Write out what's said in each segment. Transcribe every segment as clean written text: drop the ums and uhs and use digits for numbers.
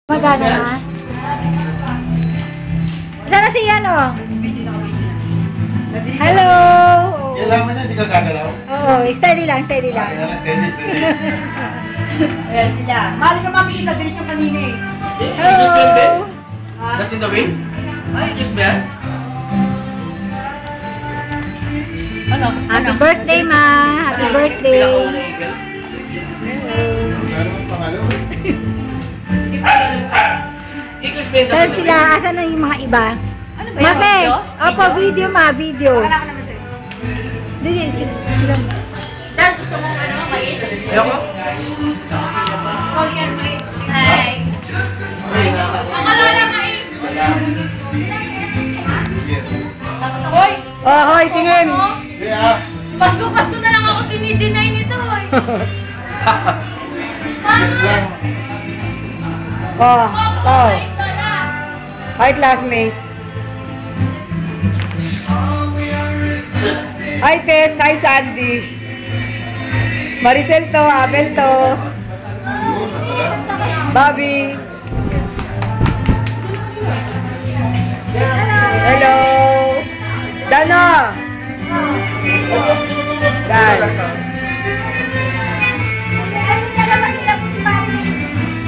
Magana na. Sana si ano? Hello! Kailangan niya, hindi ka gagalaw? Oo, steady lang, steady lang. Steady. Ayan sila. Mali ka mabilis na diretso kanina eh. Hello! That's in the way? Ay, just bad. Ano? Happy birthday, ma! Happy birthday! Meron ang pangalo. Saan sila? Asan na yung mga iba? Ano ba yan? Mafe! Video? Opo, video ma, video. Wala ka naman sa'yo. Hindi, sila. Das, gusto mong ano, mais? Ayoko? Hi. Ang alala mais. Hoy! Oh, hoy, tingin! Kaya, Pasko na lang ako dinideny nito. lang. Oh, oh. Hi, classmate. Hi, Tess. Hi, Sandy. Maricel to, Abel to. Bobby. Hello. Dana. Dan.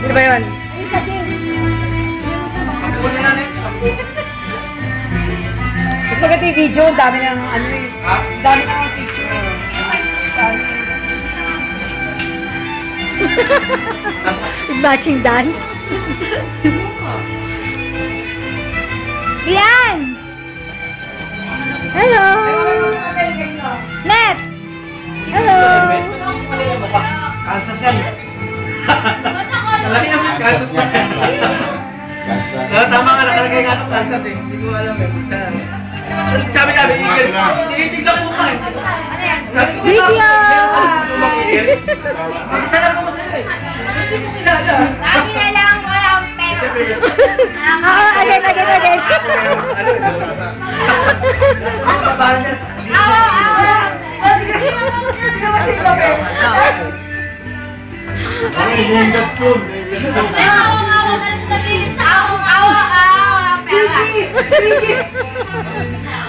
Sino ba yun? Mas maganda yung video, ang dami ng ano eh. Ang dami ng picture. Matching dance. Yan! Hello! Net! Hello! Kansas yan. Alam niya mo, Kansas pa. Tama nga, nakalagay nga ng Kansas eh. Hindi ko alam eh. Sabi namin, Eagles. Tinitignan ko pa eh. Video! Mag-isa lang ako sa'yo eh. Hindi ko kilala. Lagi na lang wala akong pera. Again. Ay, hingat yun. Ako na lang sabihin sa ako. Pera.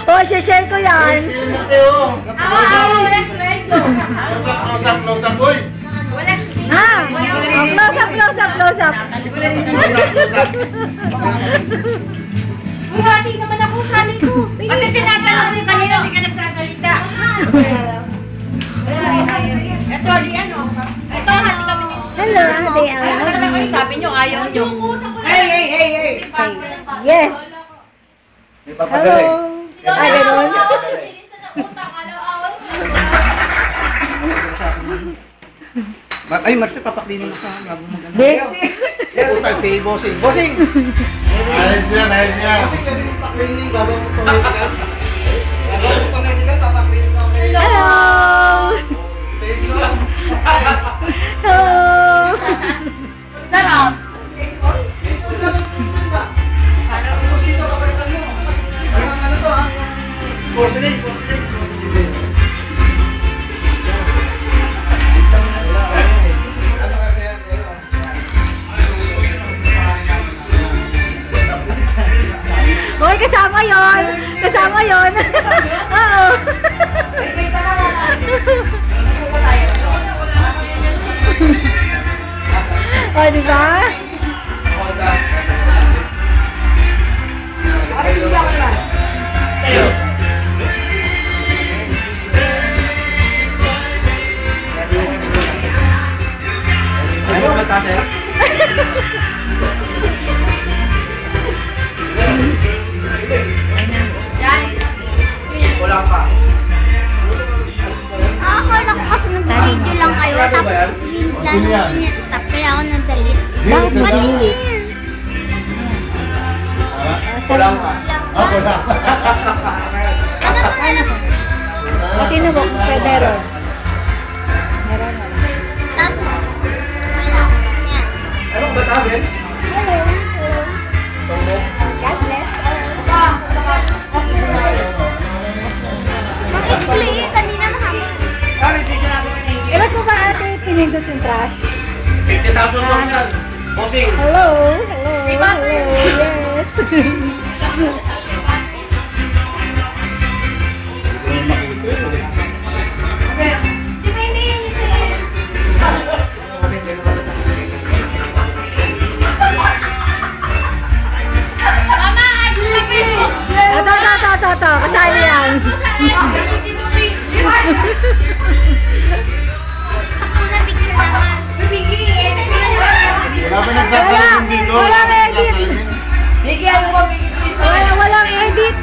Oh, share ko yan. Hingat kayo. Wala sweldo. Close up, boy. Wala sweldo. Ha? Close up. Buhati naman ako sa halin ko. Bakit tinatanong mo yung kanina, hindi ka nagsasalita? Ito, di ano? Ito, hati kami nito. Hello, ate. Ano na kayo sabi nyo, ayaw nyo. Hey! Yes. May Hello. papagaling. Ganun. Ay, Marcia, papaklinin mo sa bago mag-ano. Bitch! Si Bossing. Bossing! Ayos yan. Bossing, pwede mong paklinin bago ako pamedical. Bago ako pamedical, papaklinin ako. Hello. Thank you. Hello. Sarap. Pustiso, kapalitan mo. Parang ano to, ha? Porcelain. Ano kasi yan? Hoy, kasama yon. Oo. Oh, di ba? Ano ba tayo? Wala pa. Akala ko kasi nag-video lang kayo, tapos minsan in-stop kaya ako nag-delete. Bakit madali? Wala pa. Ako na. Ano po? Pati na ba? Meron. Tapos, yan. Anong ba tayo? Hello. God bless. Mag-explain, kanina mahaba. Ilan ko ba ate pinindot yung trash? 50,000 social. Bossing. Hello? Di ba hindi yun yung sa'yo? Mama, ano na po yun? Ito. Kasali yan. Ako na picture naman. Wala ba nagsasalamin dito? Wala ba edit. nagsasalamin? Miki, ano mo, Miki, please? Walang edit.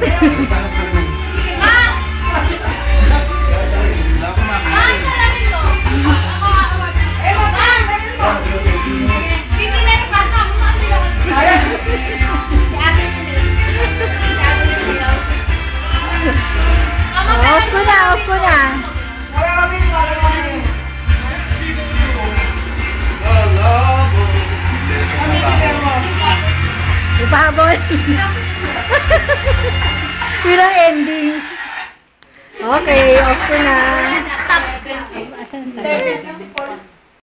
Off ko na. Ipahabol. Yun ang ending. Okay, off ko na.